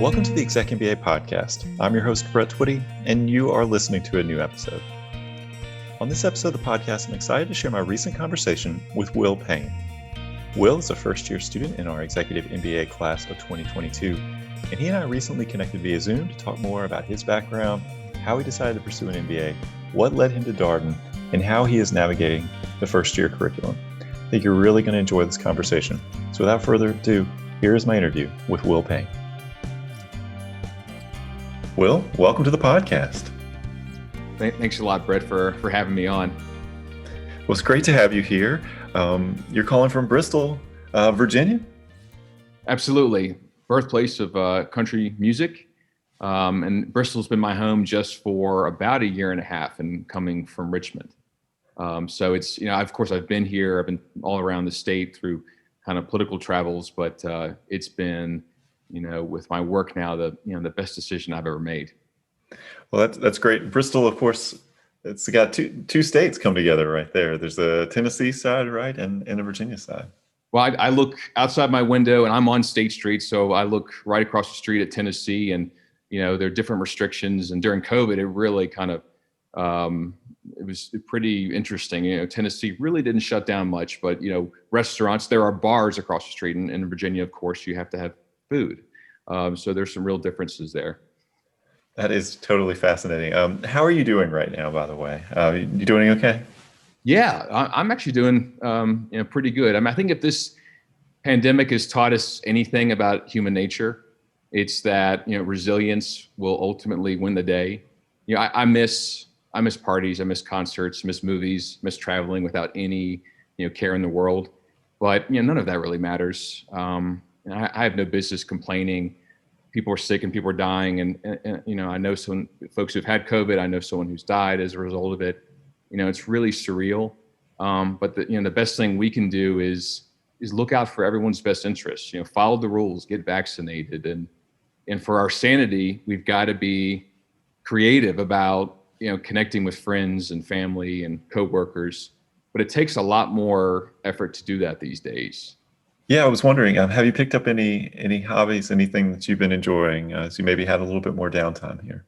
Welcome to the ExecMBA podcast. I'm your host, Brett Twitty, and you are listening to a new episode. On this episode of the podcast, I'm excited to share my recent conversation with Will Payne. Will is a first-year student in our Executive MBA class of 2022, and he and I recently connected via Zoom to talk more about his background, how he decided to pursue an MBA, what led him to Darden, and how he is navigating the first-year curriculum. I think you're really going to enjoy this conversation. So without further ado, here is my interview with Will Payne. Will, welcome to the podcast. Thanks a lot, Brett, for having me on. Well, it's great to have you here. You're calling from Bristol, Virginia? Absolutely. Birthplace of country music. And Bristol's been my home just for about a year and a half, and coming from Richmond. So it's, of course, I've been here. I've been all around the state through kind of political travels, but it's been, with my work now, the best decision I've ever made. Well, that's great. Bristol, of course, it's got two states come together right there. There's the Tennessee side, right, and the Virginia side. Well, I look outside my window, and I'm on State Street, so I look right across the street at Tennessee, and there are different restrictions. And during COVID, it really kind of it was pretty interesting. Tennessee really didn't shut down much, but restaurants. There are bars across the street, and in Virginia, of course, you have to have food. So there's some real differences there. That is totally fascinating. How are you doing right now, by the way? You doing okay? Yeah, I'm actually doing pretty good. I think if this pandemic has taught us anything about human nature, it's that resilience will ultimately win the day. I miss parties, I miss concerts, miss movies, miss traveling without any care in the world. But none of that really matters. I have no business complaining. People are sick and people are dying, and I know some folks who've had COVID. I know someone who's died as a result of it. It's really surreal. But the best thing we can do is look out for everyone's best interests. Follow the rules, get vaccinated, and for our sanity, we've got to be creative about connecting with friends and family and coworkers. But it takes a lot more effort to do that these days. Yeah, I was wondering, have you picked up any hobbies, anything that you've been enjoying as you maybe had a little bit more downtime here?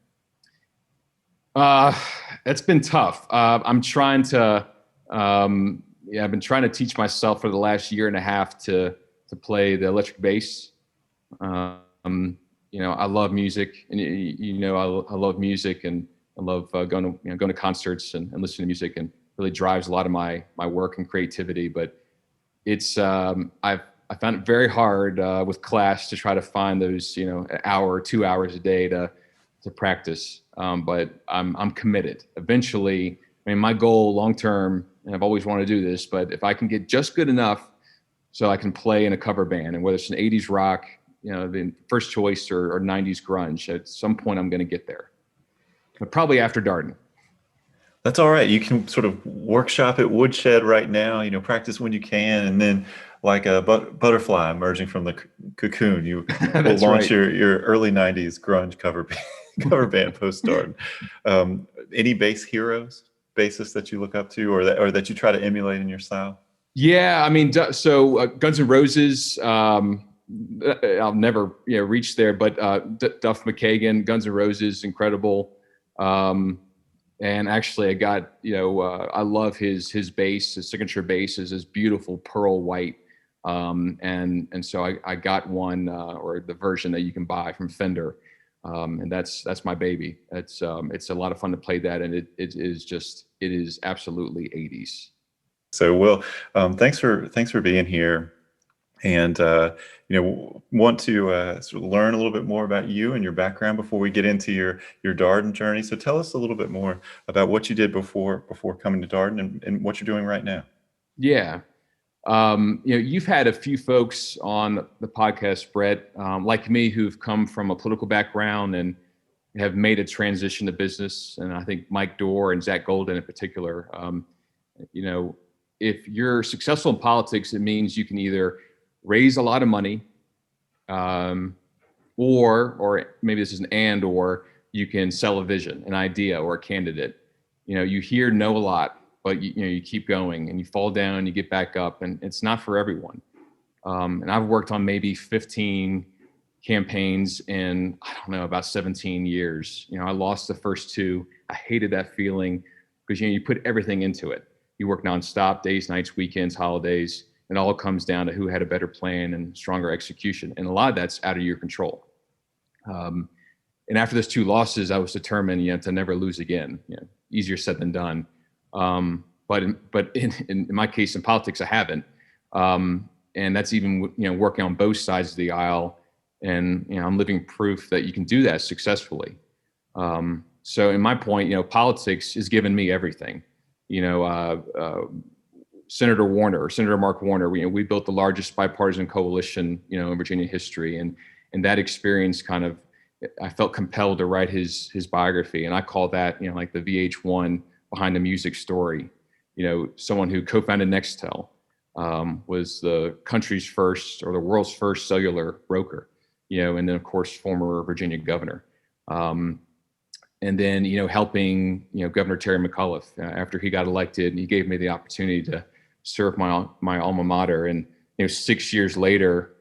It's been tough. I'm trying to, I've been trying to teach myself for the last year and a half to play the electric bass. I love music, and I love music, and I love going to concerts and listening to music, and really drives a lot of my work and creativity. But it's I found it very hard with class to try to find those an hour or 2 hours a day to practice. But I'm committed. Eventually, my goal long term, and I've always wanted to do this, but if I can get just good enough so I can play in a cover band, and whether it's an 80s rock, the first choice, or 90s grunge, at some point I'm going to get there. But probably after Darden. That's all right. You can sort of workshop at Woodshed right now, practice when you can, and then like a butterfly emerging from the cocoon, you will launch your early 90s grunge cover band post Darden. Any bass heroes, bassists that you look up to, or that you try to emulate in your style? Yeah, so Guns N' Roses, I'll never reach there, but Duff McKagan, Guns N' Roses, incredible. And actually, I got I love his bass. His signature bass is this beautiful pearl white, and so I got one, or the version that you can buy from Fender, and that's my baby. It's a lot of fun to play that, and it is absolutely 80s. So, Will, thanks for being here. And want to sort of learn a little bit more about you and your background before we get into your Darden journey. So tell us a little bit more about what you did before coming to Darden, and what you're doing right now. Yeah, you've had a few folks on the podcast, Brett, like me, who've come from a political background and have made a transition to business. And I think Mike Dorr and Zach Golden in particular. If you're successful in politics, it means you can either raise a lot of money, or maybe this is or you can sell a vision, an idea, or a candidate. You hear no a lot, but you keep going, and you fall down, you get back up, and it's not for everyone. And I've worked on maybe 15 campaigns in, I don't know, about 17 years. I lost the first two. I hated that feeling because, you put everything into it. You work nonstop, days, nights, weekends, holidays. It all comes down to who had a better plan and stronger execution. And a lot of that's out of your control. And after those two losses, I was determined, to never lose again. Easier said than done. But in my case, in politics, I haven't. And that's even, working on both sides of the aisle. And, I'm living proof that you can do that successfully. So in my point, politics has given me everything. Senator Mark Warner, we built the largest bipartisan coalition, in Virginia history. And that experience I felt compelled to write his biography. And I call that, like the VH1 behind the music story. Someone who co-founded Nextel, was the country's first or the world's first cellular broker, and then of course, former Virginia governor. And then, helping, Governor Terry McAuliffe after he got elected, and he gave me the opportunity to serve my alma mater. And, 6 years later,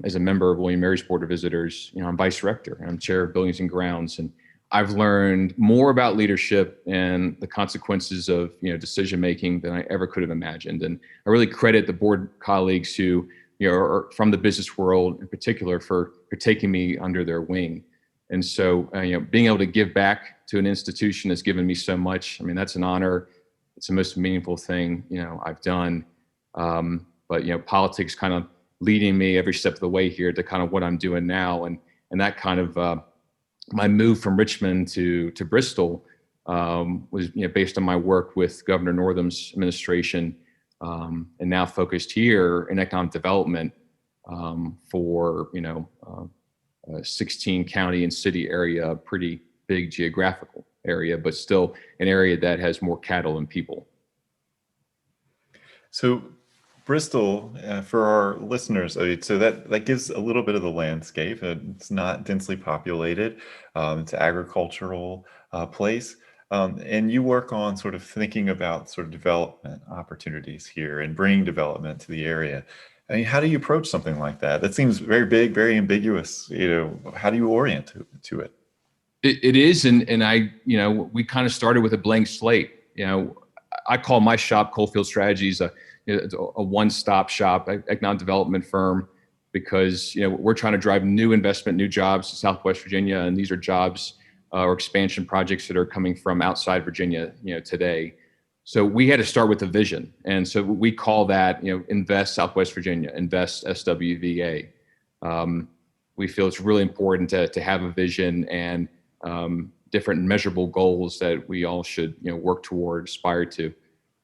as a member of William Mary's Board of Visitors, I'm vice rector and I'm chair of Buildings and Grounds. And I've learned more about leadership and the consequences of, decision-making than I ever could have imagined. And I really credit the board colleagues who, are from the business world in particular for taking me under their wing. And so, being able to give back to an institution that's given me so much, that's an honor. It's the most meaningful thing, I've done. But, politics kind of leading me every step of the way here to kind of what I'm doing now. And that kind of, my move from Richmond to Bristol was, based on my work with Governor Northam's administration, and now focused here in economic development for, 16 county and city area, pretty big geographical area, but still an area that has more cattle than people. So Bristol, for our listeners, so that gives a little bit of the landscape. It's not densely populated. It's an agricultural place. And you work on sort of thinking about sort of development opportunities here and bringing development to the area. How do you approach something like that? That seems very big, very ambiguous. How do you orient to it? It is, and I, we kind of started with a blank slate. I call my shop Coalfield Strategies a one-stop shop economic development firm because we're trying to drive new investment, new jobs to Southwest Virginia, and these are jobs or expansion projects that are coming from outside Virginia, today. So we had to start with a vision. And so we call that, Invest Southwest Virginia, Invest SWVA. We feel it's really important to have a vision and different measurable goals that we all should, work toward, aspire to.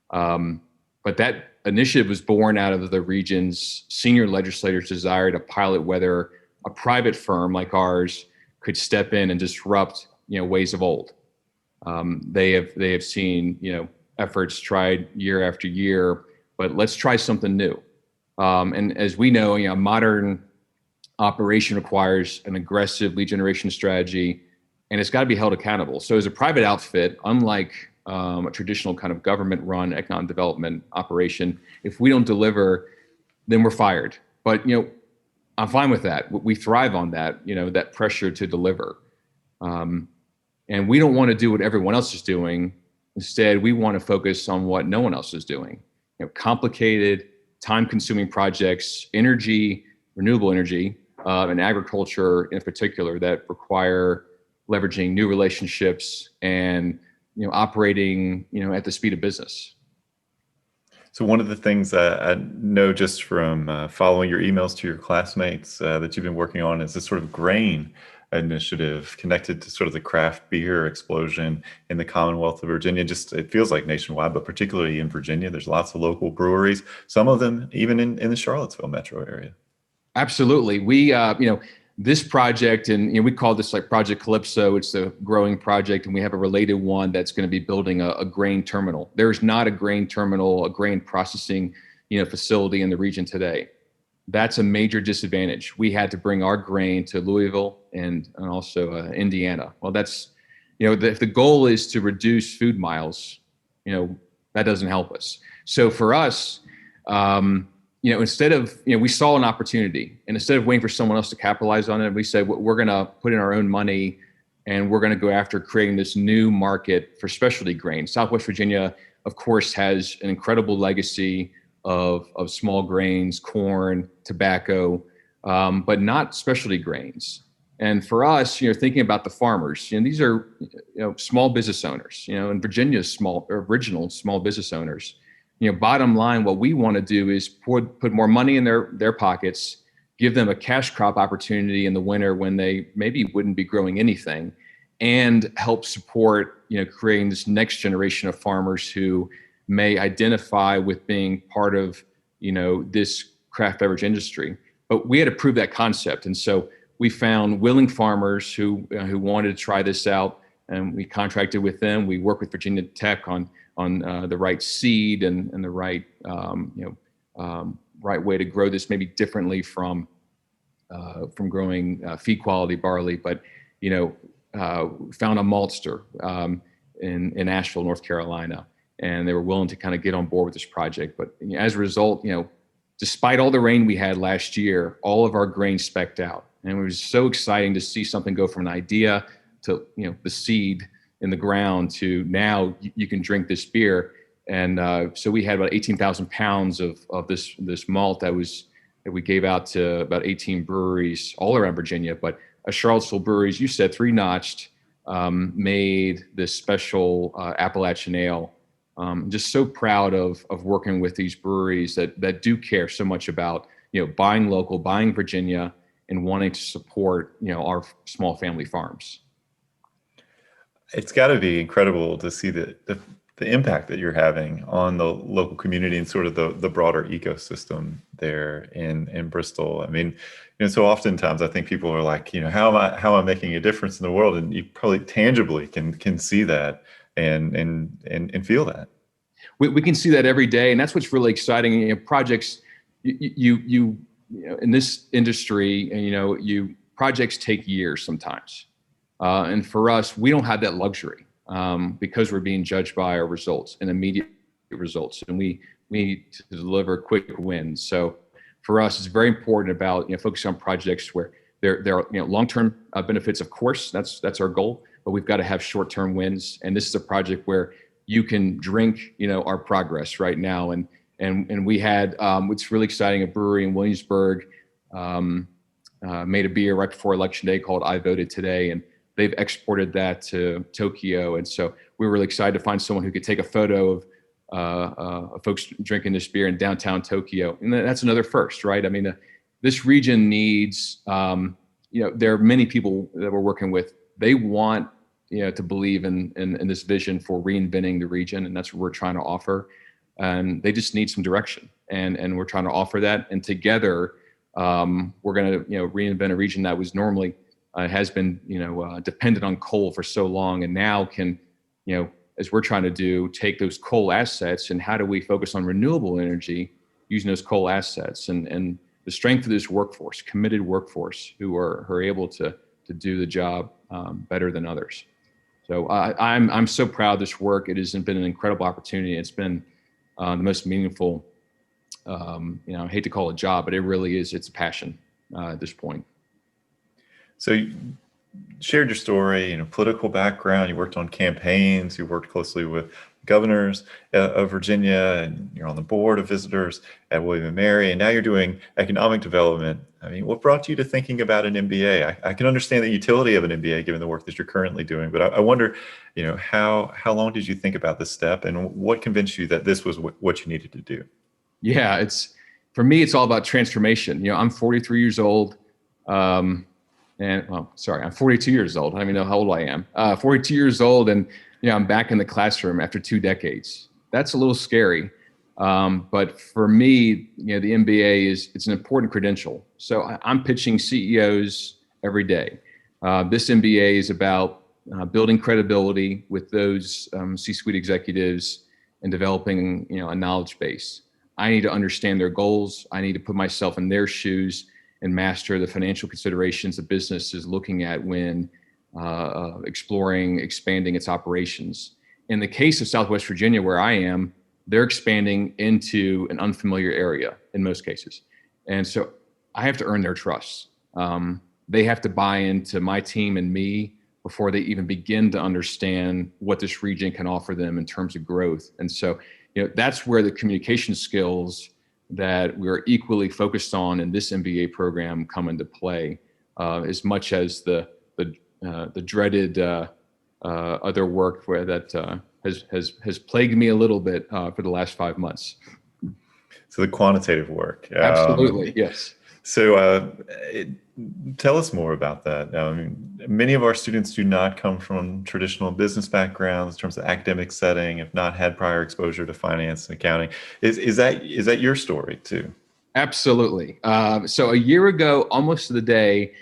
But that initiative was born out of the region's senior legislators' desire to pilot whether a private firm like ours could step in and disrupt, ways of old. They have seen, efforts tried year after year, but let's try something new. And as we know, a modern operation requires an aggressive lead generation strategy, and it's got to be held accountable. So as a private outfit, unlike a traditional kind of government-run economic development operation, if we don't deliver, then we're fired. But I'm fine with that. We thrive on that, that pressure to deliver. And we don't want to do what everyone else is doing. Instead, we want to focus on what no one else is doing. Complicated, time-consuming projects, energy, renewable energy, and agriculture in particular that require leveraging new relationships and operating at the speed of business. So one of the things I know just from following your emails to your classmates that you've been working on is this sort of grain initiative connected to sort of the craft beer explosion in the Commonwealth of Virginia. Just it feels like nationwide, but particularly in Virginia, there's lots of local breweries, some of them even in the Charlottesville metro area. Absolutely. We, this project, and we call this like Project Calypso. It's the growing project, and we have a related one that's going to be building a grain terminal. There's not a grain terminal, a grain processing, facility in the region today. That's a major disadvantage. We had to bring our grain to Louisville and also Indiana. Well, that's, if the goal is to reduce food miles, that doesn't help us. So for us, instead of, we saw an opportunity, and instead of waiting for someone else to capitalize on it, we said, we're going to put in our own money, and we're going to go after creating this new market for specialty grains. Southwest Virginia, of course, has an incredible legacy of small grains, corn, tobacco, but not specialty grains. And for us, thinking about the farmers, these are, small business owners, in Virginia, original small business owners. Bottom line, what we want to do is put more money in their pockets, give them a cash crop opportunity in the winter when they maybe wouldn't be growing anything, and help support, creating this next generation of farmers who may identify with being part of, this craft beverage industry. But we had to prove that concept. And so we found willing farmers who wanted to try this out, and we contracted with them. We worked with Virginia Tech on the right seed and the right right way to grow this, maybe differently from growing feed quality barley. But found a maltster in Asheville, North Carolina, and they were willing to kind of get on board with this project. But as a result, despite all the rain we had last year, all of our grain specced out. And it was so exciting to see something go from an idea to, the seed in the ground to now you can drink this beer. And so we had about 18,000 pounds of this malt that we gave out to about 18 breweries all around Virginia. But a Charlottesville brewery, as you said, Three Notch'd, made this special Appalachian ale. Just so proud of working with these breweries that do care so much about, buying local, buying Virginia, and wanting to support, our small family farms. It's got to be incredible to see the impact that you're having on the local community and sort of the broader ecosystem there in Bristol. I mean, so oftentimes I think people are like, how am I making a difference in the world? And you probably tangibly can see that and feel that. We can see that every day, and that's what's really exciting. Projects, you in this industry, projects take years sometimes, and for us, we don't have that luxury because we're being judged by our results and immediate results, and we need to deliver quick wins. So for us, it's very important about focusing on projects where there are long-term benefits. Of course, that's our goal, but we've got to have short-term wins. And this is a project where you can drink our progress right now. And we had what's really exciting, a brewery in Williamsburg made a beer right before Election Day called I Voted Today, and they've exported that to Tokyo. And so we were really excited to find someone who could take a photo of folks drinking this beer in downtown Tokyo. And that's another first, right? I mean, this region needs, there are many people that we're working with. They want, to believe in this vision for reinventing the region. And that's what we're trying to offer. And they just need some direction. And we're trying to offer that. And together, we're going to, reinvent a region that was normally, has been, dependent on coal for so long, and now can, as we're trying to do, take those coal assets and how do we focus on renewable energy using those coal assets and the strength of this workforce, committed workforce who are able to do the job better than others. So I'm so proud of this work. It has been an incredible opportunity. It's been the most meaningful, I hate to call it a job, but it really is. It's a passion at this point. So you shared your story, political background. You worked on campaigns. You worked closely with governors of Virginia, and you're on the board of visitors at William & Mary, and now you're doing economic development. I mean, what brought you to thinking about an MBA? I can understand the utility of an MBA given the work that you're currently doing, but I wonder, how long did you think about this step, and what convinced you that this was what you needed to do? Yeah, for me, it's all about transformation. I'm 43 years old. I'm 42 years old. I don't even know how old I am. 42 years old, and I'm back in the classroom after 2 decades. That's a little scary. But for me, the MBA it's an important credential. So I'm pitching CEOs every day. This MBA is about building credibility with those C-suite executives and developing a knowledge base. I need to understand their goals. I need to put myself in their shoes and master the financial considerations the business is looking at when expanding its operations. In the case of Southwest Virginia, where I am, they're expanding into an unfamiliar area in most cases. And so I have to earn their trust. They have to buy into my team and me before they even begin to understand what this region can offer them in terms of growth. And so, that's where the communication skills that we're equally focused on in this MBA program come into play, as much as the dreaded other work where that has plagued me a little bit for the last 5 months. So the quantitative work. Absolutely, yes. So tell us more about that. Many of our students do not come from traditional business backgrounds in terms of academic setting, have not had prior exposure to finance and accounting. Is that your story too? Absolutely. So a year ago, almost to the day,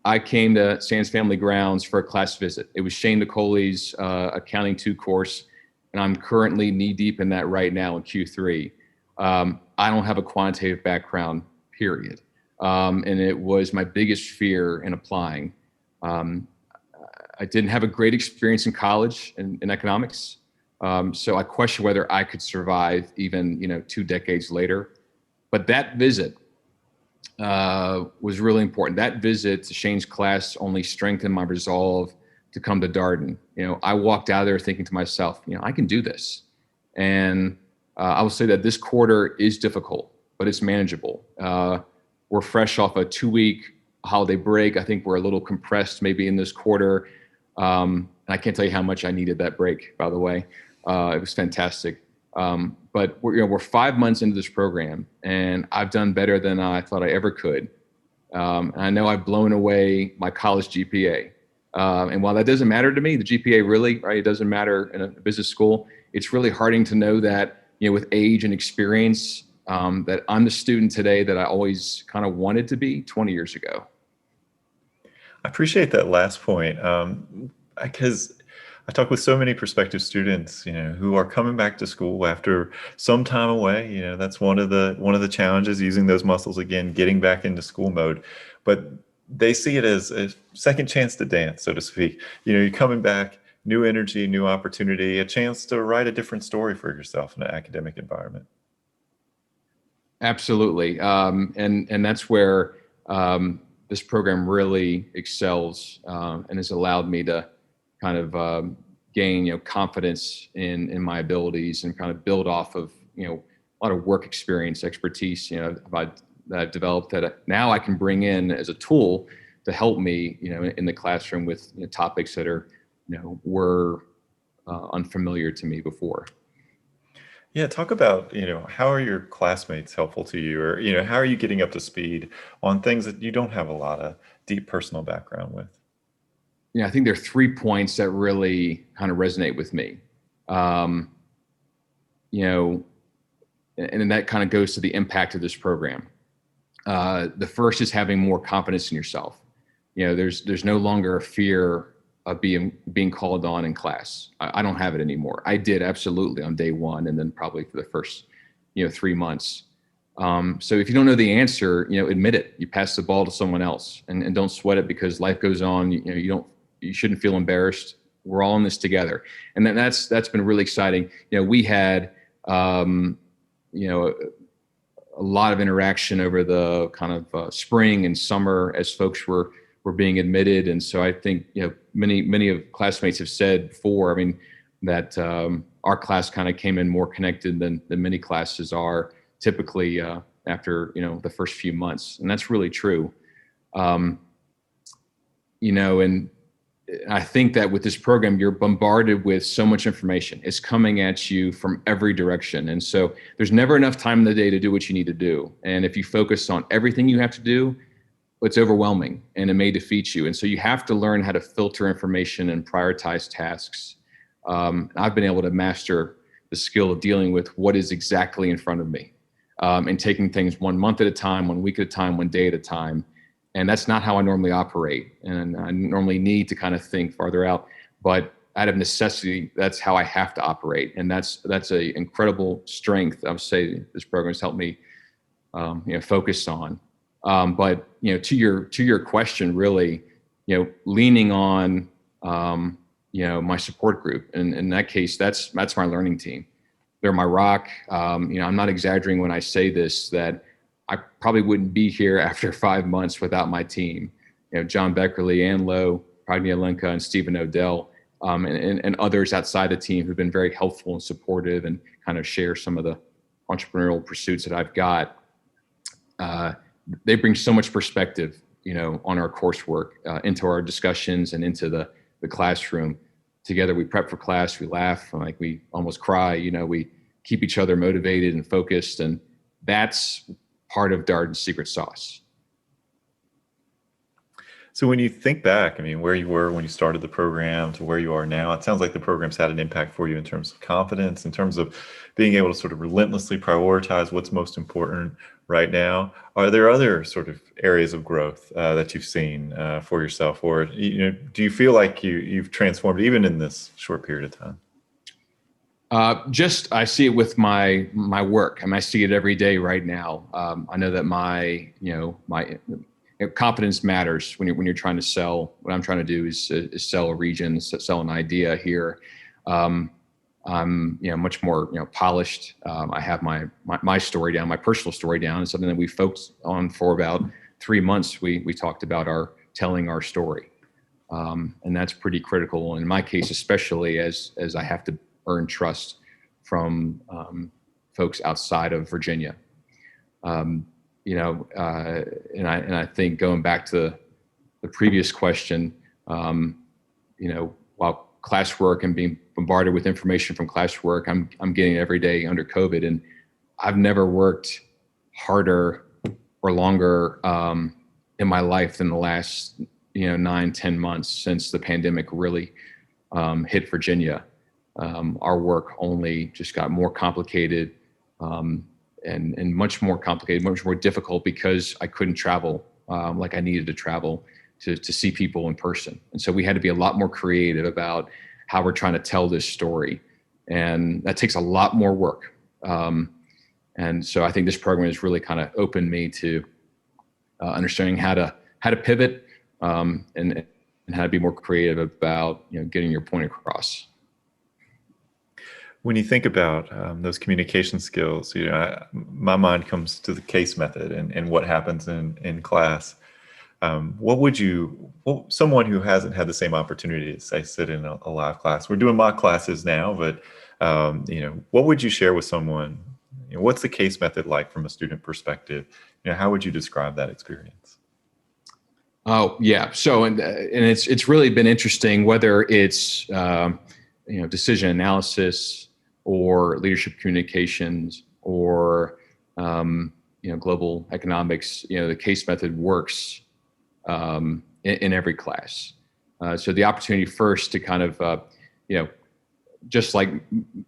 I came to Sands Family Grounds for a class visit. It was Shane Nicole's Accounting 2 course, and I'm currently knee deep in that right now in Q3. I don't have a quantitative background, period. And it was my biggest fear in applying. I didn't have a great experience in college in economics. So I questioned whether I could survive even, 2 decades later. But that visit was really important. That visit to Shane's class only strengthened my resolve to come to Darden. I walked out of there thinking to myself, I can do this. And I will say that this quarter is difficult, but it's manageable. We're fresh off a 2-week holiday break. I think we're a little compressed maybe in this quarter. And I can't tell you how much I needed that break, by the way. It was fantastic. But we're 5 months into this program, and I've done better than I thought I ever could. And I know I've blown away my college GPA. And while that doesn't matter to me, the GPA really, right, it doesn't matter in a business school. It's really heartening to know that, with age and experience, that I'm the student today that I always kind of wanted to be 20 years ago. I appreciate that last point, because I talk with so many prospective students, who are coming back to school after some time away. That's one of the challenges, using those muscles again, getting back into school mode. But they see it as a second chance to dance, so to speak. You're coming back, new energy, new opportunity, a chance to write a different story for yourself in an academic environment. Absolutely. And that's where this program really excels and has allowed me to kind of gain, confidence in my abilities and kind of build off of, a lot of work experience, expertise, that I've developed that now I can bring in as a tool to help me, in the classroom with topics that are, were unfamiliar to me before. Yeah, talk about, how are your classmates helpful to you, or, how are you getting up to speed on things that you don't have a lot of deep personal background with? I think there are 3 points that really kind of resonate with me. And then that kind of goes to the impact of this program. The first is having more confidence in yourself. There's no longer a fear of being called on in class. I don't have it anymore. I did absolutely on day one, and then probably for the first, 3 months. So if you don't know the answer, admit it. You pass the ball to someone else, and don't sweat it, because life goes on. You shouldn't feel embarrassed. We're all in this together, and then that's been really exciting. We had a lot of interaction over the kind of spring and summer as folks were being admitted. And so I think, many of classmates have said before, that our class kind of came in more connected than many classes are typically after, the first few months. And that's really true. And I think that with this program, you're bombarded with so much information. It's coming at you from every direction. And so there's never enough time in the day to do what you need to do. And if you focus on everything you have to do, it's overwhelming and it may defeat you. And so you have to learn how to filter information and prioritize tasks. I've been able to master the skill of dealing with what is exactly in front of me, and taking things 1 month at a time, 1 week at a time, 1 day at a time. And that's not how I normally operate. And I normally need to kind of think farther out, but out of necessity, that's how I have to operate. And that's a incredible strength I would say this program has helped me, focus on. But to your question, really, leaning on, my support group, and in that case, that's my learning team. they're my rock. I'm not exaggerating when I say this, that I probably wouldn't be here after 5 months without my team. John Beckerly, Ann Lowe, Pragnia Lenka, and Stephen Odell, and others outside the team who've been very helpful and supportive and kind of share some of the entrepreneurial pursuits that I've got. They bring so much perspective, on our coursework, into our discussions and into the classroom. Together, we prep for class, we laugh, like we almost cry, we keep each other motivated and focused. And that's part of Darden's secret sauce. So when you think back, where you were when you started the program to where you are now, it sounds like the program's had an impact for you in terms of confidence, in terms of being able to sort of relentlessly prioritize what's most important right now. Are there other sort of areas of growth that you've seen for yourself, or do you feel like you've transformed even in this short period of time? I see it with my work. I see it every day right now. I know that my confidence matters when you're trying to sell. What I'm trying to do is sell a region, sell an idea here. I'm much more polished. I have my story down, my personal story down. It's something that we focused on for about 3 months. We talked about telling our story, and that's pretty critical in my case, especially as I have to earn trust from folks outside of Virginia. And I think going back to the previous question, while classwork and being bombarded with information from classwork, I'm getting it every day under COVID, and I've never worked harder or longer in my life than the last 9-10 months since the pandemic really hit Virginia. Our work only just got more complicated. And much more complicated, much more difficult because I couldn't travel like I needed to travel to see people in person. And so we had to be a lot more creative about how we're trying to tell this story. And that takes a lot more work. And so I think this program has really kind of opened me to understanding how to pivot and how to be more creative about getting your point across. When you think about those communication skills, my mind comes to the case method and what happens in class. Someone who hasn't had the same opportunity to, say, sit in a live class, we're doing mock classes now, but what would you share with someone? What's the case method like from a student perspective? How would you describe that experience? Oh yeah, so and it's really been interesting, whether it's decision analysis or leadership communications or global economics. The case method works in every class. So the opportunity first to kind of just like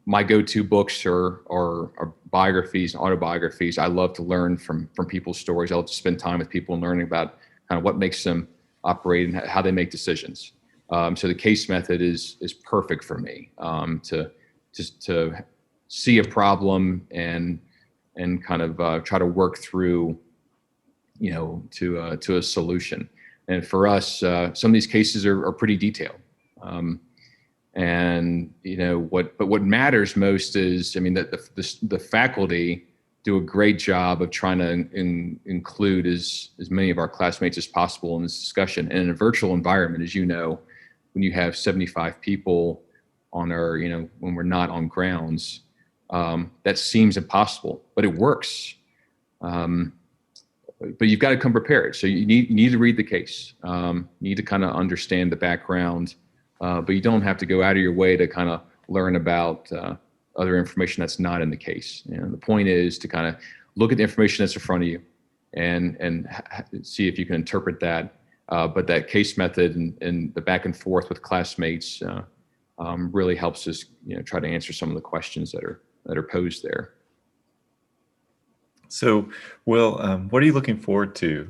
my go-to books or biographies and autobiographies, I love to learn from people's stories. I love to spend time with people and learning about kind of what makes them operate and how they make decisions. So the case method is perfect for me to see a problem and kind of try to work through, to a solution. And for us, some of these cases are pretty detailed. What matters most is, that the faculty do a great job of trying to include as many of our classmates as possible in this discussion. And in a virtual environment, as you know, when you have 75 people on our, when we're not on grounds, that seems impossible, but it works. But you've got to come prepared. So you need to read the case. You need to kind of understand the background, but you don't have to go out of your way to kind of learn about other information that's not in the case. The point is to kind of look at the information that's in front of you and see if you can interpret that. But that case method and the back and forth with classmates really helps us, try to answer some of the questions that are posed there. So, Will, what are you looking forward to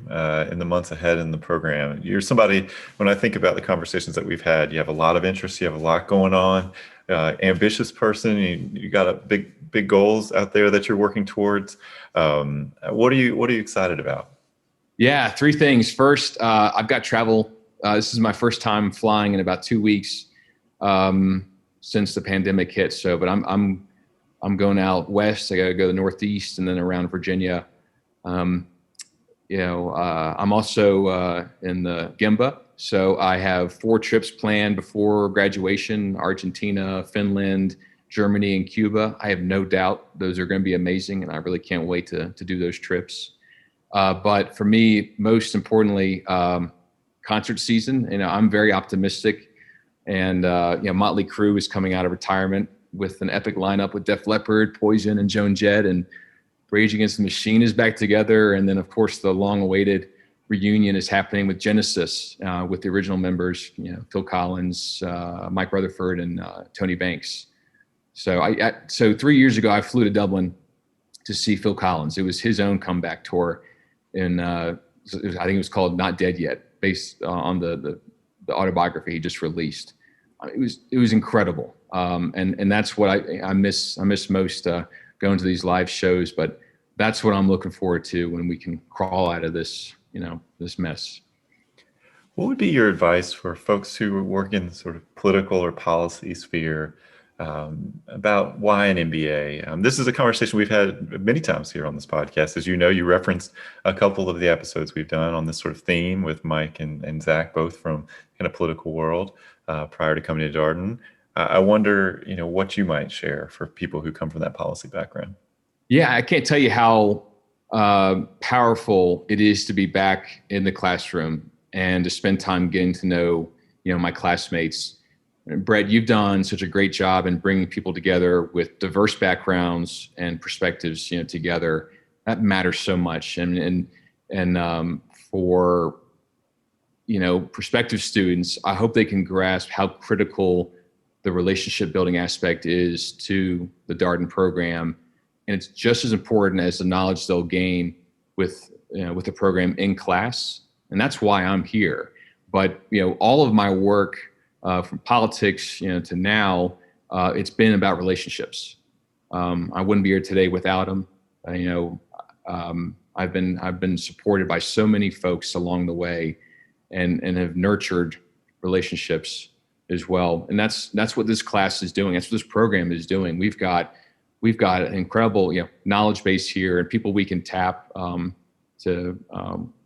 in the months ahead in the program? You're somebody, when I think about the conversations that we've had, you have a lot of interest, you have a lot going on, ambitious person, you got a big goals out there that you're working towards. What are you excited about? Yeah, 3 things. First, I've got travel. This is my first time flying in about 2 weeks since the pandemic hit. But I'm I'm going out west. I got to go to the Northeast and then around Virginia. I'm also in the Gemba. So I have 4 trips planned before graduation: Argentina, Finland, Germany, and Cuba. I have no doubt those are going to be amazing, and I really can't wait to do those trips. But for me, most importantly, concert season. I'm very optimistic, and Motley Crue is coming out of retirement with an epic lineup with Def Leppard, Poison, and Joan Jett, and Rage Against the Machine is back together, and then of course the long-awaited reunion is happening with Genesis, with the original members, Phil Collins, Mike Rutherford, and Tony Banks. So 3 years ago, I flew to Dublin to see Phil Collins. It was his own comeback tour, and I think it was called "Not Dead Yet," based on the autobiography he just released. It was incredible, and that's what I miss. I miss most going to these live shows, but that's what I'm looking forward to when we can crawl out of this this mess. What would be your advice for folks who work in the sort of political or policy sphere about why an MBA? This is a conversation we've had many times here on this podcast. As you know, you referenced a couple of the episodes we've done on this sort of theme with Mike and Zach, both from kind of political world prior to coming to Darden. I wonder, what you might share for people who come from that policy background. Yeah, I can't tell you how powerful it is to be back in the classroom and to spend time getting to know, my classmates. And Brett, you've done such a great job in bringing people together with diverse backgrounds and perspectives, together. That matters so much. And for, prospective students, I hope they can grasp how critical the relationship building aspect is to the Darden program. And it's just as important as the knowledge they'll gain with the program in class. And that's why I'm here. But, all of my work from politics, to now, it's been about relationships. I wouldn't be here today without them. I've been supported by so many folks along the way and have nurtured relationships as well. And that's what this class is doing. That's what this program is doing. We've got an incredible, knowledge base here and people we can tap to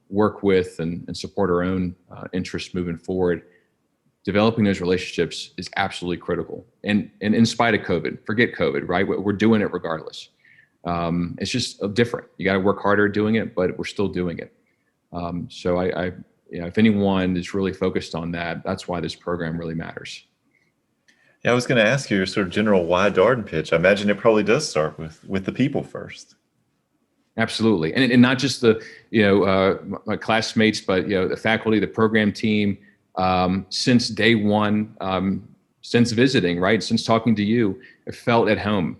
work with and support our own interests moving forward. Developing those relationships is absolutely critical. And in spite of COVID, forget COVID, right? We're doing it regardless. It's just different. You got to work harder doing it, but we're still doing it. So if anyone is really focused on that, that's why this program really matters. Yeah, I was going to ask you your sort of general why Darden pitch. I imagine it probably does start with the people first. Absolutely. And not just my classmates, but, the faculty, the program team, since day one, since visiting, right? Since talking to you, I felt at home.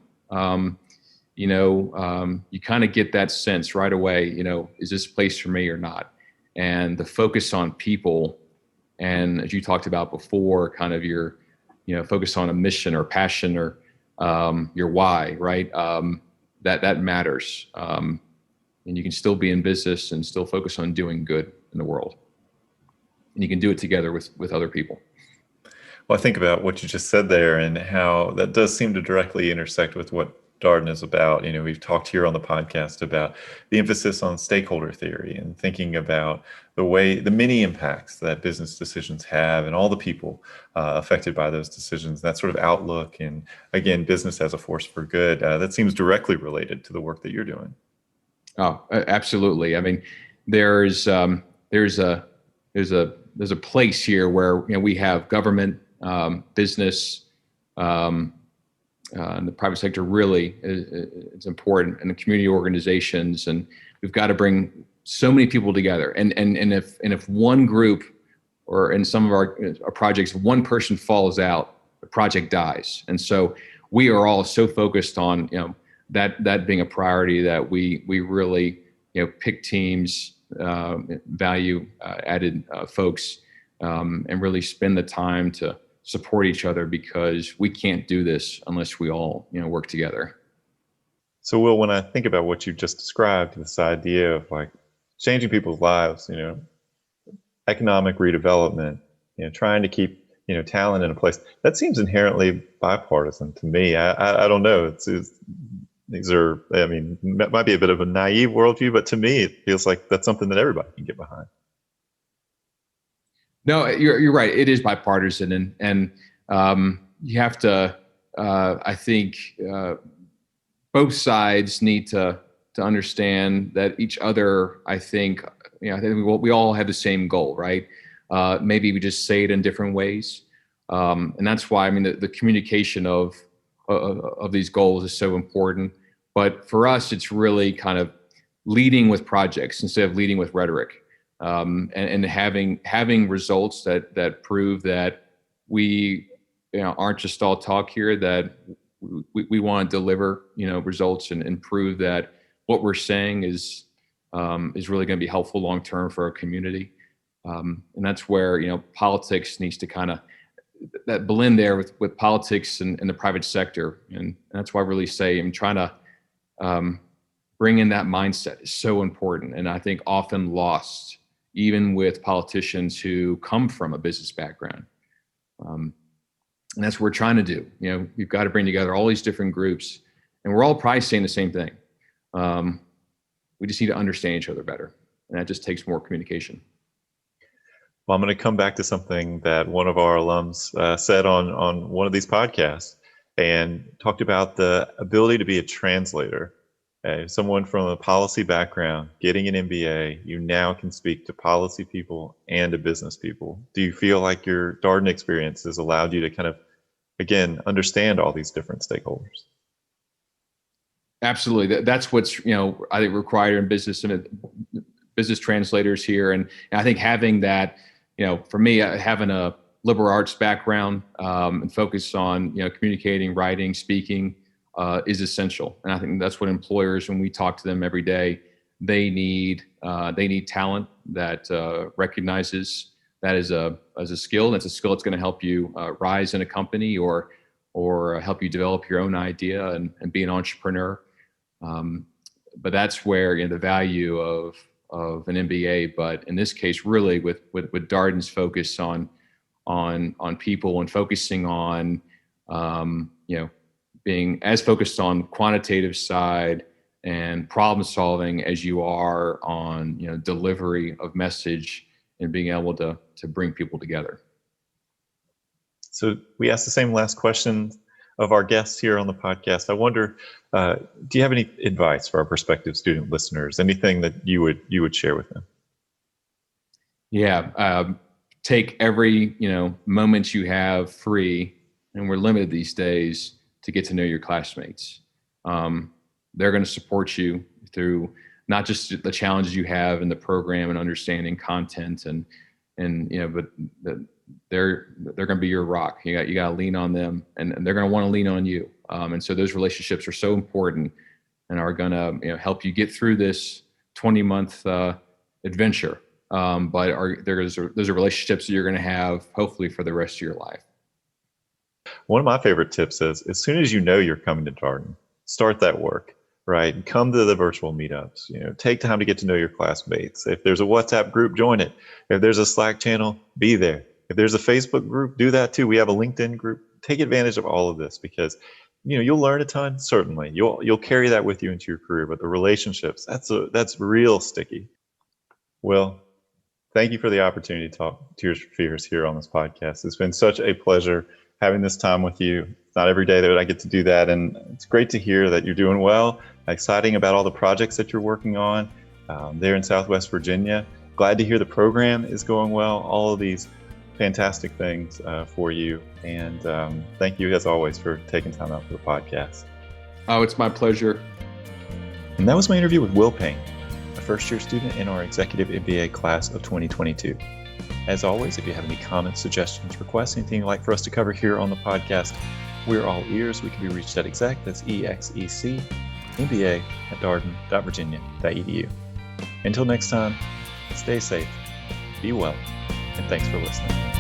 You kind of get that sense right away, is this place for me or not? And the focus on people, and as you talked about before, kind of your, focus on a mission or passion or your why, right? That matters. And you can still be in business and still focus on doing good in the world. And you can do it together with other people. Well, I think about what you just said there and how that does seem to directly intersect with what Darden is about. We've talked here on the podcast about the emphasis on stakeholder theory and thinking about the many impacts that business decisions have and all the people affected by those decisions, that sort of outlook. And again, business as a force for good, that seems directly related to the work that you're doing. Oh, absolutely. I mean, there's a place here where we have government, business, and the private sector really is important, and the community organizations, and we've got to bring so many people together. And if one group, or in some of our projects, one person falls out, the project dies. And so we are all so focused on that being a priority that we really pick teams, value added folks, and really spend the time to support each other, because we can't do this unless we all work together. So Will, when I think about what you've just described, this idea of like changing people's lives, economic redevelopment, trying to keep talent in a place. That seems inherently bipartisan to me. I don't know. These are, I mean, it might be a bit of a naive worldview, but to me, it feels like that's something that everybody can get behind. No, you're right. It is bipartisan, and you have to. I think both sides need to understand that each other. I think we all have the same goal, right? Maybe we just say it in different ways, and that's why the communication of these goals is so important. But for us, it's really kind of leading with projects instead of leading with rhetoric. And having results that prove that we aren't just all talk here, that we want to deliver results and prove that what we're saying is really going to be helpful long term for our community. And that's where politics needs to kind of that blend there with politics and the private sector. And that's why I really say I'm trying to bring in that mindset is so important, and I think often lost even with politicians who come from a business background. And that's what we're trying to do. We've got to bring together all these different groups, and we're all probably saying the same thing. We just need to understand each other better, and that just takes more communication. Well, I'm going to come back to something that one of our alums said on one of these podcasts, and talked about the ability to be a translator. Someone from a policy background, getting an MBA, you now can speak to policy people and to business people. Do you feel like your Darden experience has allowed you to kind of, again, understand all these different stakeholders? Absolutely. That's what's, I think required in business and business translators here. And I think having that, for me, having a liberal arts background and focus on, communicating, writing, speaking, is essential. And I think that's what employers, when we talk to them every day, they need talent that recognizes that as a skill. That's a skill that's going to help you rise in a company or help you develop your own idea and be an entrepreneur. But that's where the value of an MBA. But in this case, really with Darden's focus on people and focusing on being as focused on quantitative side and problem solving as you are on delivery of message and being able to bring people together. So we asked the same last question of our guests here on the podcast. I wonder, do you have any advice for our prospective student listeners? Anything that you would share with them? Yeah, take every moment you have free, and we're limited these days, to get to know your classmates. They're going to support you through not just the challenges you have in the program and understanding content but they're going to be your rock. You got to lean on them, and they're going to want to lean on you. And so those relationships are so important and are going to help you get through this 20-month adventure. But those are relationships that you're going to have hopefully for the rest of your life. One of my favorite tips is, as soon as you're coming to Darden, start that work, right? Come to the virtual meetups, take time to get to know your classmates. If there's a WhatsApp group, join it. If there's a Slack channel, be there. If there's a Facebook group, do that too. We have a LinkedIn group. Take advantage of all of this because, you'll learn a ton, certainly. You'll carry that with you into your career, but the relationships, that's real sticky. Well, thank you for the opportunity to talk Tears for Fears here on this podcast. It's been such a pleasure having this time with you. It's not every day that I get to do that. And it's great to hear that you're doing well, exciting about all the projects that you're working on there in Southwest Virginia. Glad to hear the program is going well, all of these fantastic things for you. And thank you as always for taking time out for the podcast. Oh, it's my pleasure. And that was my interview with Will Payne, a first-year student in our Executive MBA class of 2022. As always, if you have any comments, suggestions, requests, anything you'd like for us to cover here on the podcast, we're all ears. We can be reached at exec, that's EXEC, MBA at darden.virginia.edu. Until next time, stay safe, be well, and thanks for listening.